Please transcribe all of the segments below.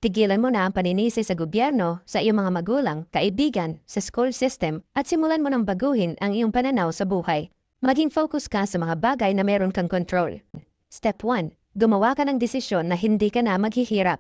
Tigilan mo na ang paninisi sa gobyerno, sa iyong mga magulang, kaibigan, sa school system, at simulan mo nang baguhin ang iyong pananaw sa buhay. Maging focus ka sa mga bagay na meron kang control. Step 1. Gumawa ka ng desisyon na hindi ka na maghihirap.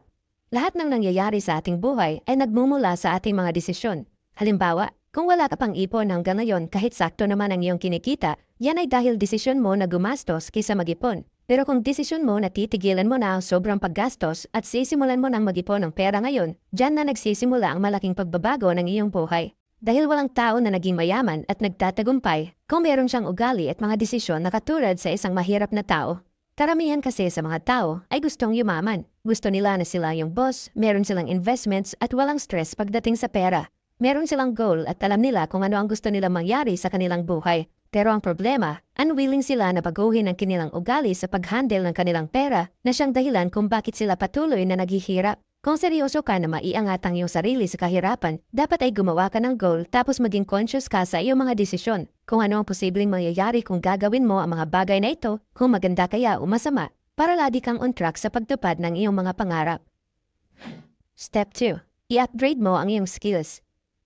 Lahat ng nangyayari sa ating buhay ay nagmumula sa ating mga desisyon. Halimbawa, kung wala ka pang ipon hanggang ngayon kahit sakto naman ang iyong kinikita, yan ay dahil desisyon mo na gumastos kaysa mag-ipon. Pero kung desisyon mo na titigilan mo na ang sobrang paggastos at sisimulan mo nang mag-ipon ng pera ngayon, dyan na nagsisimula ang malaking pagbabago ng iyong buhay. Dahil walang tao na naging mayaman at nagtatagumpay kung meron siyang ugali at mga desisyon na katulad sa isang mahirap na tao. Karamihan kasi sa mga tao ay gustong yumaman. Gusto nila na sila yung boss, meron silang investments at walang stress pagdating sa pera. Meron silang goal at alam nila kung ano ang gusto nilang mangyari sa kanilang buhay. Pero ang problema, unwilling sila na baguhin ang kanilang ugali sa pag-handle ng kanilang pera na siyang dahilan kung bakit sila patuloy na naghihirap. Kung seryoso ka na maiangat ang iyong sarili sa kahirapan, dapat ay gumawa ka ng goal tapos maging conscious ka sa iyong mga desisyon. Kung ano ang posibleng mangyayari kung gagawin mo ang mga bagay na ito, kung maganda kaya o masama, para lagi kang on track sa pagtupad ng iyong mga pangarap. Step 2. I-upgrade mo ang iyong skills.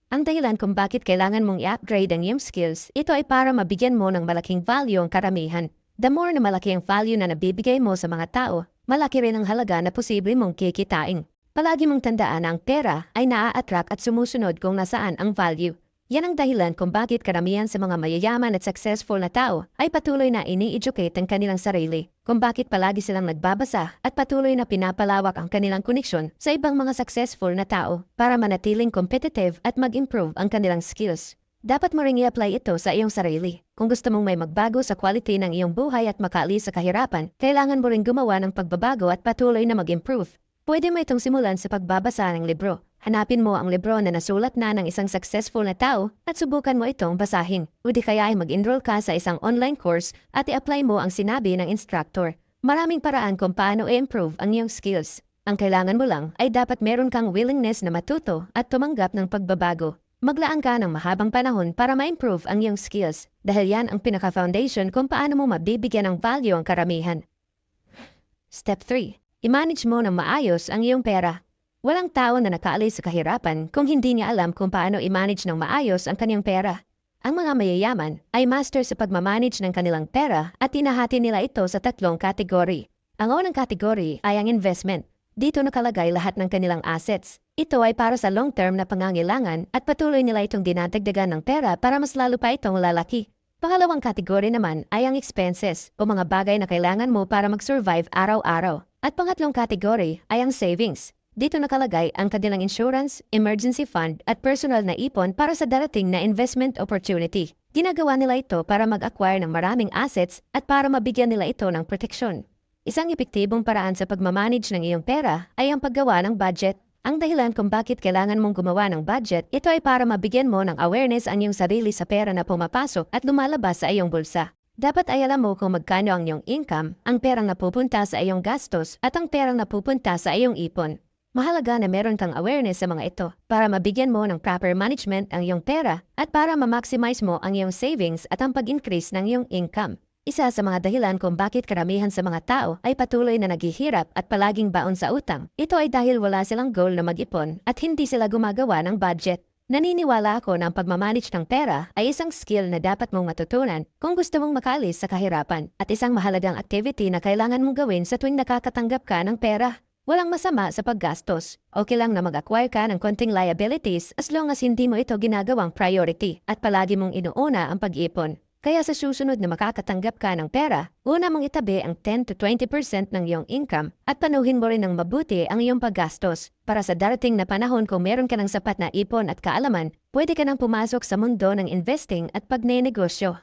Ang dahilan kung bakit kailangan mong i-upgrade ang iyong skills, ito ay para mabigyan mo ng malaking value ang karamihan. The more na malaki ang value na nabibigay mo sa mga tao, malaki rin ang halaga na posible mong kikitain. Palagi mong tandaan na ang pera ay naa-attract at sumusunod kung nasaan ang value. Yan ang dahilan kung bakit karamihan sa mga mayayaman at successful na tao ay patuloy na ini-educate ang kanilang sarili. Kung bakit palagi silang nagbabasa at patuloy na pinapalawak ang kanilang koneksyon sa ibang mga successful na tao para manatiling competitive at mag-improve ang kanilang skills. Dapat mo ring i-apply ito sa iyong sarili. Kung gusto mong may magbago sa quality ng iyong buhay at makaalis sa kahirapan, kailangan mo ring gumawa ng pagbabago at patuloy na mag-improve. Pwede mo itong simulan sa pagbabasa ng libro. Hanapin mo ang libro na nasulat na ng isang successful na tao at subukan mo itong basahin. O di kaya ay mag-enroll ka sa isang online course at i-apply mo ang sinabi ng instructor. Maraming paraan kung paano i-improve ang iyong skills. Ang kailangan mo lang ay dapat meron kang willingness na matuto at tumanggap ng pagbabago. Maglaan ka ng mahabang panahon para ma-improve ang iyong skills dahil yan ang pinaka-foundation kung paano mo mabibigyan ng value ang karamihan. Step 3. I-manage mo ng maayos ang iyong pera. Walang tao na nakaalis sa kahirapan kung hindi niya alam kung paano i-manage ng maayos ang kanyang pera. Ang mga mayayaman ay master sa pagmamanage ng kanilang pera at tinahati nila ito sa 3 kategory. Ang unang kategory ay ang investment. Dito nakalagay lahat ng kanilang assets. Ito ay para sa long-term na pangangailangan at patuloy nila itong dinadagdagan ng pera para mas lalo pa itong lalaki. Pangalawang kategory naman ay ang expenses o mga bagay na kailangan mo para mag-survive araw-araw. At pangatlong kategory ay ang savings. Dito nakalagay ang kanilang insurance, emergency fund at personal na ipon para sa darating na investment opportunity. Ginagawa nila ito para mag-acquire ng maraming assets at para mabigyan nila ito ng proteksyon. Isang epektibong paraan sa pagmamanage ng iyong pera ay ang paggawa ng budget. Ang dahilan kung bakit kailangan mong gumawa ng budget, ito ay para mabigyan mo ng awareness ang iyong sarili sa pera na pumapasok at lumalabas sa iyong bulsa. Dapat ay alam mo kung magkano ang iyong income, ang perang napupunta sa iyong gastos at ang perang napupunta sa iyong ipon. Mahalaga na meron kang awareness sa mga ito para mabigyan mo ng proper management ang iyong pera at para ma-maximize mo ang iyong savings at ang pag-increase ng iyong income. Isa sa mga dahilan kung bakit karamihan sa mga tao ay patuloy na naghihirap at palaging baon sa utang. Ito ay dahil wala silang goal na mag-ipon at hindi sila gumagawa ng budget. Naniniwala ako na ang pagmamanage ng pera ay isang skill na dapat mong matutunan kung gusto mong makaalis sa kahirapan at isang mahalagang activity na kailangan mong gawin sa tuwing nakakatanggap ka ng pera. Walang masama sa paggastos. Okay lang na mag-acquire ka ng konting liabilities as long as hindi mo ito ginagawang priority at palagi mong inuuna ang pag-ipon. Kaya sa susunod na makakatanggap ka ng pera, una mong itabi ang 10 to 20% ng iyong income at panuhin mo rin ng mabuti ang iyong paggastos. Para sa darating na panahon kung meron ka ng sapat na ipon at kaalaman, pwede ka nang pumasok sa mundo ng investing at pagnenegosyo.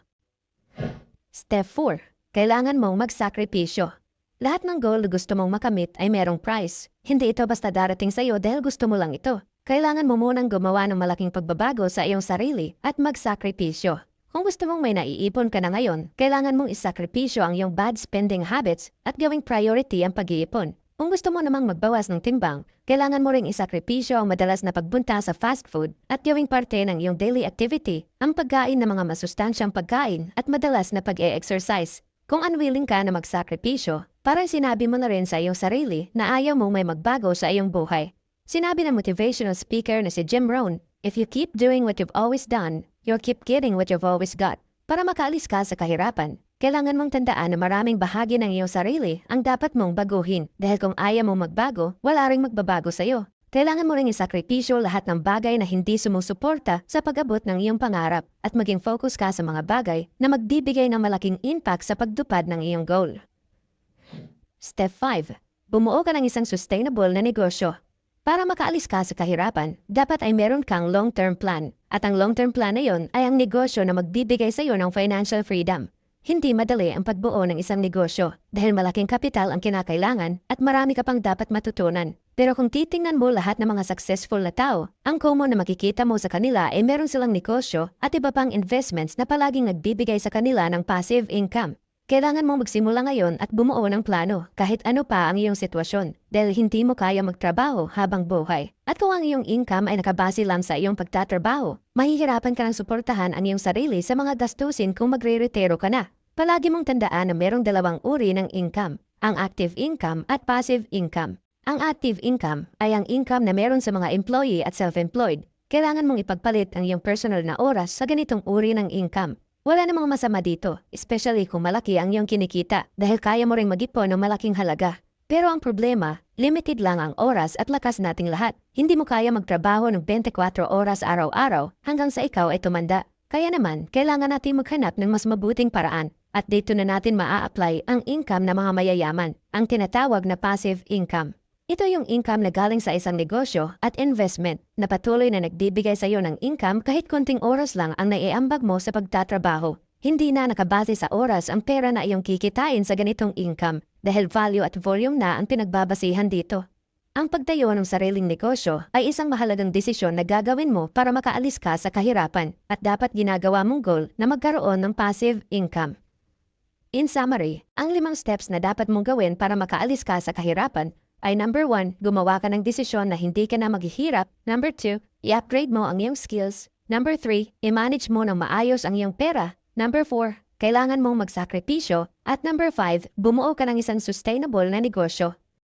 Step 4. Kailangan mong magsakripisyo. Lahat ng goal na gusto mong makamit ay merong price. Hindi ito basta darating sa iyo dahil gusto mo lang ito. Kailangan mo munang gumawa ng malaking pagbabago sa iyong sarili at magsakripisyo. Kung gusto mong may naiipon ka na ngayon, kailangan mong isakripisyo ang iyong bad spending habits at gawing priority ang pag-iipon. Kung gusto mo namang magbawas ng timbang, kailangan mo ring isakripisyo ang madalas na pagbunta sa fast food at gawing parte ng iyong daily activity ang pagkain ng mga masustansyang pagkain at madalas na pag-e-exercise. Kung unwilling ka na magsakripisyo, parang sinabi mo na rin sa iyong sarili na ayaw mong may magbago sa iyong buhay. Sinabi ng motivational speaker na si Jim Rohn, "If you keep doing what you've always done, you'll keep getting what you've always got." Para makaalis ka sa kahirapan, kailangan mong tandaan na maraming bahagi ng iyong sarili ang dapat mong baguhin. Dahil kung ayaw mong magbago, wala ring magbabago sa'yo. Kailangan mo ring isakripisyo lahat ng bagay na hindi sumusuporta sa pag-abot ng iyong pangarap at maging focus ka sa mga bagay na magbibigay ng malaking impact sa pagtupad ng iyong goal. Step 5. Bumuo ka ng isang sustainable na negosyo. Para makaalis ka sa kahirapan, dapat ay meron kang long-term plan. At ang long-term plan na yon ay ang negosyo na magbibigay sa iyo ng financial freedom. Hindi madali ang pagbuo ng isang negosyo dahil malaking kapital ang kinakailangan at marami ka pang dapat matutunan. Pero kung titingnan mo lahat ng mga successful na tao, ang common na makikita mo sa kanila ay meron silang negosyo at iba pang investments na palaging nagbibigay sa kanila ng passive income. Kailangan mong magsimula ngayon at bumuo ng plano kahit ano pa ang iyong sitwasyon dahil hindi mo kaya magtrabaho habang buhay. At kung ang iyong income ay nakabase lang sa iyong pagtatrabaho, mahihirapan ka ng suportahan ang iyong sarili sa mga gastusin kung magre-retiro ka na. Palagi mong tandaan na merong dalawang uri ng income, ang active income at passive income. Ang active income ay ang income na meron sa mga employee at self-employed. Kailangan mong ipagpalit ang iyong personal na oras sa ganitong uri ng income. Wala namang masama dito, especially kung malaki ang iyong kinikita dahil kaya mo ring mag-ipon ng malaking halaga. Pero ang problema, limited lang ang oras at lakas nating lahat. Hindi mo kaya magtrabaho ng 24 oras araw-araw hanggang sa ikaw ay tumanda. Kaya naman, kailangan natin maghanap ng mas mabuting paraan. At dito na natin maa-apply ang income ng mga mayayaman, ang tinatawag na passive income. Ito yung income na galing sa isang negosyo at investment na patuloy na nagbibigay sa iyo ng income kahit konting oras lang ang naiambag mo sa pagtatrabaho. Hindi na nakabase sa oras ang pera na iyong kikitain sa ganitong income dahil value at volume na ang pinagbabasihan dito. Ang pagtayo ng sariling negosyo ay isang mahalagang desisyon na gagawin mo para makaalis ka sa kahirapan at dapat ginagawa mong goal na magkaroon ng passive income. In summary, ang 5 steps na dapat mong gawin para makaalis ka sa kahirapan ay number 1, gumawa ka ng desisyon na hindi ka na maghihirap. Number 2, i-upgrade mo ang iyong skills. Number 3, i-manage mo ng maayos ang iyong pera. Number 4, kailangan mong magsakripisyo. At number 5, bumuo ka ng isang sustainable na negosyo.